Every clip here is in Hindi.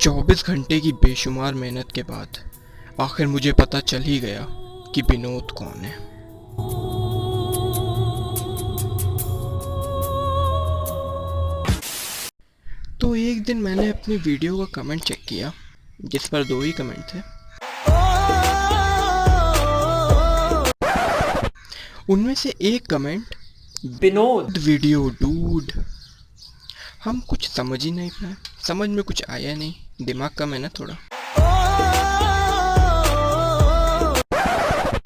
24 घंटे की बेशुमार मेहनत के बाद आखिर मुझे पता चल ही गया कि विनोद कौन है। तो एक दिन मैंने अपनी वीडियो का कमेंट चेक किया जिस पर 2 ही कमेंट थे। उनमें से एक कमेंट, विनोद वीडियो डूड। हम कुछ समझ ही नहीं पाए, समझ में कुछ आया नहीं, दिमाग कम है ना थोड़ा।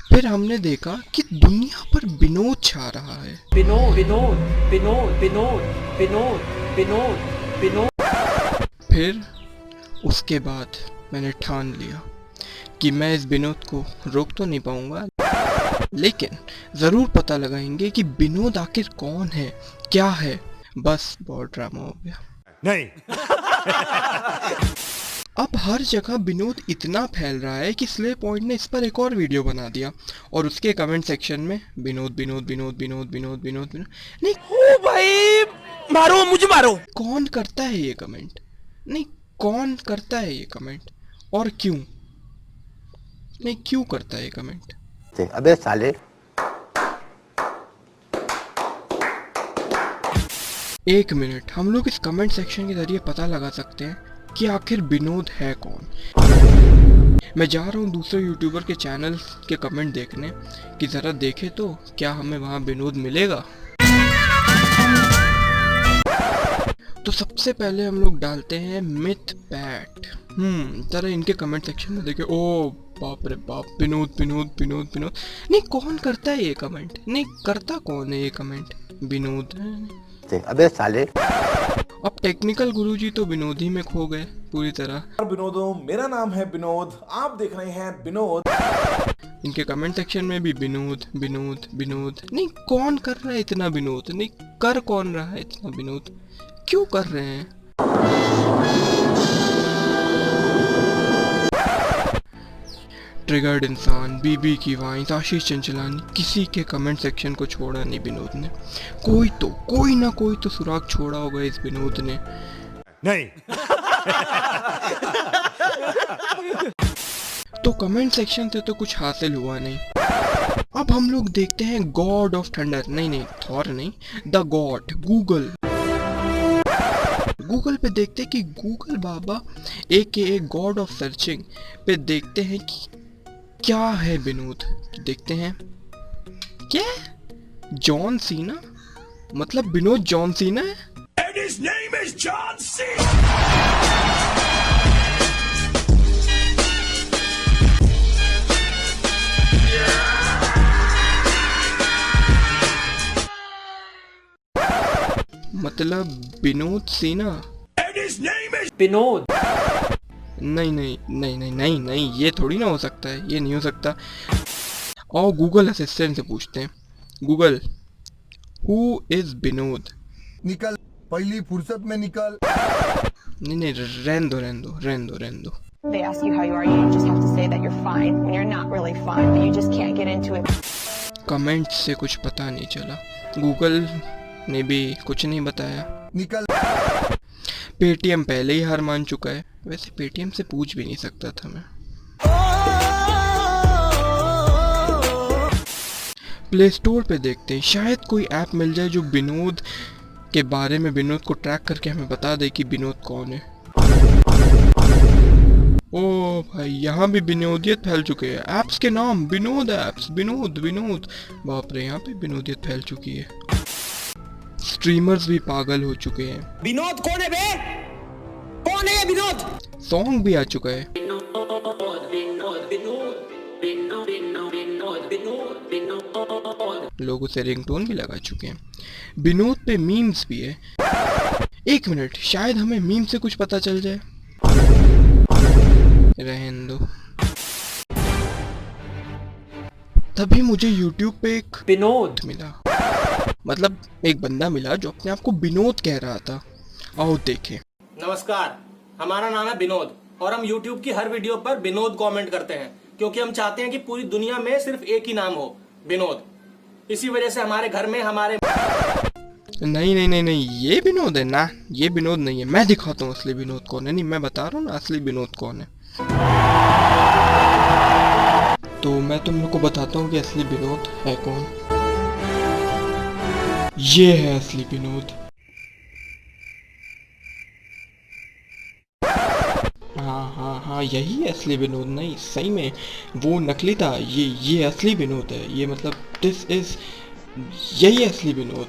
फिर हमने देखा कि दुनिया पर विनोद छा रहा है। विनोद विनोद विनोद विनोद विनोद विनोद विनोद। फिर उसके बाद मैंने ठान लिया कि मैं इस विनोद को रोक तो नहीं पाऊंगा, लेकिन ज़रूर पता लगाएंगे कि विनोद आखिर कौन है, क्या है। बस बहुत ड्रामा हो गया। नहीं। अब हर जगह विनोद इतना फैल रहा है कि स्ले पॉइंट ने इस पर एक और वीडियो बना दिया और उसके कमेंट सेक्शन में विनोद विनोद विनोद विनोद विनोद विनोद विनोद। नहीं ओ भाई, मारो मुझे मारो। कौन करता है ये कमेंट? नहीं, कौन करता है ये कमेंट और क्यों? नहीं, क्यों करता है ये कमेंट? अबे साले। एक मिनट, हम लोग इस कमेंट सेक्शन के जरिए पता लगा सकते हैं कि आखिर विनोद है कौन। मैं जा रहा हूँ दूसरे यूट्यूबर के चैनल के कमेंट देखने कि ज़रा देखे तो क्या हमें वहाँ विनोद मिलेगा। तो सबसे पहले हम लोग डालते हैं मिथ पैट। ज़रा इनके कमेंट सेक्शन में देखे। ओ बाप रे बाप, विनोद विनोद विनोद विनोद। नहीं, कौन करता है ये कमेंट? नहीं, करता कौन है ये कमेंट? विनोद है। अबे साले। अब टेक्निकल गुरुजी तो विनोद ही में खो गए पूरी तरह। विनोदों, मेरा नाम है विनोद, आप देख रहे हैं विनोद। इनके कमेंट सेक्शन में भी विनोद विनोद विनोद। नहीं, कौन कर रहा है इतना विनोद? नहीं, कर कौन रहा है इतना विनोद? क्यों कर रहे हैं? ट्रिगर्ड इंसान, बीबी की वाइंस, आशीष चंचलानी, किसी के कमेंट सेक्शन को छोड़ा नहीं विनोद ने। कोई ना कोई तो सुराग छोड़ा होगा इस विनोद ने। नहीं। तो कमेंट सेक्शन से तो कुछ हासिल हुआ नहीं। अब हम लोग देखते हैं गॉड ऑफ थंडर, नहीं थॉर नहीं, द गॉड गूगल। गूगल पे देखते हैं कि गूगल बाबा एक गॉड ऑफ सर्चिंग पे देखते हैं कि क्या है विनोद। देखते हैं क्या जॉन सीना, मतलब विनोद जॉन सीना है। And his name is John Cena. मतलब विनोद सीना। And his name is Vinod. नहीं, ये थोड़ी ना हो सकता है, ये नहीं हो सकता। और गूगल असिस्टेंट से पूछते हैं, गूगल हु इज विनोद। निकल, पहली फुर्सत में निकल। नहीं, रहने दो। They ask you how you are, you just have to say that you're fine when you're not really fine, but you just can't get into it. Comment से कुछ पता नहीं चला, गूगल ने भी कुछ नहीं बताया। निकल। पेटीएम पहले ही हार मान चुका है। वैसे पेटीएम से पूछ भी नहीं सकता था मैं। प्ले स्टोर पे देखते हैं, शायद कोई ऐप मिल जाए जो विनोद के बारे में, विनोद को ट्रैक करके हमें बता दे कि विनोद कौन है। ओ भाई, यहाँ भी विनोदियत फैल चुके हैं। ऐप्स के नाम विनोद ऐप्स, विनोद। बाप रे, यहाँ पे विनोदियत फैल चुकी है। स्ट्रीमर्स भी पागल हो चुके हैं। विनोद कौन है बे? कौन है विनोद? सॉन्ग भी आ चुका है। लोग उसे रिंगटोन भी लगा चुके हैं। विनोद पे मीम्स भी है। एक मिनट, शायद हमें मीम से कुछ पता चल जाए। रहने दो। तभी मुझे YouTube पे एक विनोद मिला, मतलब एक बंदा मिला जो अपने आप को विनोद कह रहा था। आओ देखें। नमस्कार, हमारा नाम है विनोद और हम YouTube की हर वीडियो पर विनोद कमेंट करते हैं क्योंकि हम चाहते हैं कि पूरी दुनिया में सिर्फ एक ही नाम हो, विनोद। इसी वजह से हमारे घर में हमारे नहीं नहीं नहीं नहीं, ये विनोद है ना, ये विनोद नहीं है। मैं दिखाता हूँ असली विनोद कौन है। नहीं, मैं बता रहा हूँ ना असली विनोद कौन है। तो मैं तुम लोग को बताता हूँ कि असली विनोद है कौन। ये है असली विनोद। हाँ हाँ हाँ, यही है असली विनोद। नहीं, सही में वो नकली था। ये असली विनोद है। ये मतलब दिस इज, यही है असली विनोद।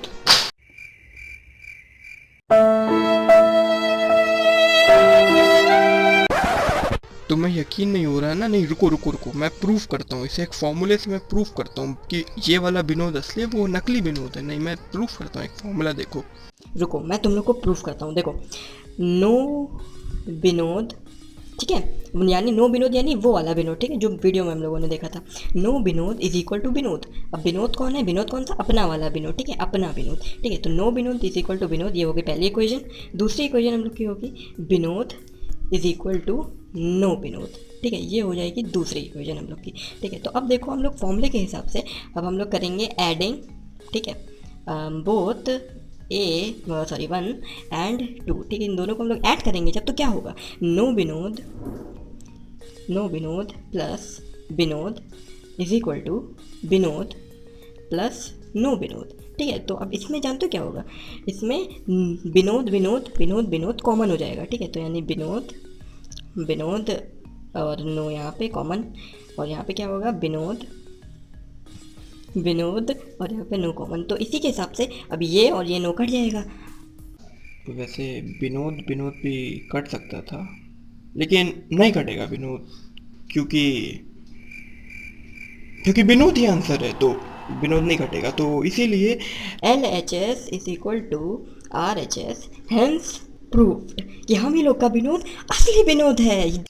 तुम्हें यकीन नहीं हो रहा है ना? नहीं, रुको रुको रुको, मैं प्रूफ करता हूँ इसे। एक फॉर्मूले से मैं प्रूफ करता हूँ कि ये वाला विनोद असली है, वो नकली विनोद है। नहीं, मैं प्रूफ करता हूँ, एक फॉर्मूला देखो। रुको, मैं तुम लोग को प्रूफ करता हूँ। देखो, नो विनोद, ठीक है, यानी नो विनोद यानी वो वाला विनोद, ठीक है, जो वीडियो में हम लोगों ने देखा था। No Vinod is equal to Vinod. अब विनोद कौन है? विनोद कौन सा? अपना वाला विनोद, ठीक है, अपना विनोद, ठीक है। तो no Vinod is equal to Vinod, ये होगी पहली इक्वेशन। दूसरी इक्वेशन हम लोग की होगी Vinod is equal to no Vinod, ठीक है, ये हो जाएगी दूसरी इक्वेशन हम लोग की, ठीक है। तो अब देखो, हम लोग फॉर्मूले के हिसाब से अब हम लोग करेंगे एडिंग, ठीक है, बोथ वन एंड टू, ठीक है, इन दोनों को हम लोग ऐड करेंगे जब, तो क्या होगा? No Vinod plus Vinod is equal to Vinod plus no Vinod, ठीक है। तो अब इसमें जानते हो क्या होगा? इसमें विनोद विनोद विनोद विनोद कॉमन हो जाएगा, ठीक है। तो यानी विनोद विनोद और नो यहाँ पे कॉमन, और यहाँ पे क्या होगा? विनोद विनोद और यहाँ पे नो कॉमन। तो इसी के हिसाब से अब ये और ये नो कट जाएगा। वैसे विनोद विनोद भी कट सकता था, लेकिन नहीं कटेगा विनोद, क्योंकि विनोद ही आंसर है, तो विनोद नहीं कटेगा। तो इसीलिए LHS is equal to RHS, hence proved कि हम ही लोग का विनोद असली विनोद है।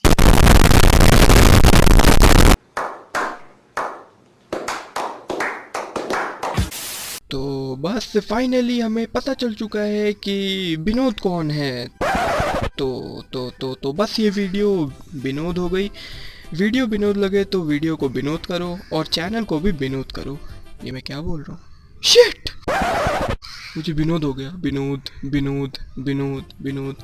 तो बस फाइनली हमें पता चल चुका है कि विनोद कौन है। तो बस ये वीडियो विनोद हो गई। वीडियो विनोद लगे तो वीडियो को विनोद करो और चैनल को भी विनोद करो। ये मैं क्या बोल रहा हूँ? शिट, मुझे विनोद हो गया। विनोद विनोद विनोद विनोद।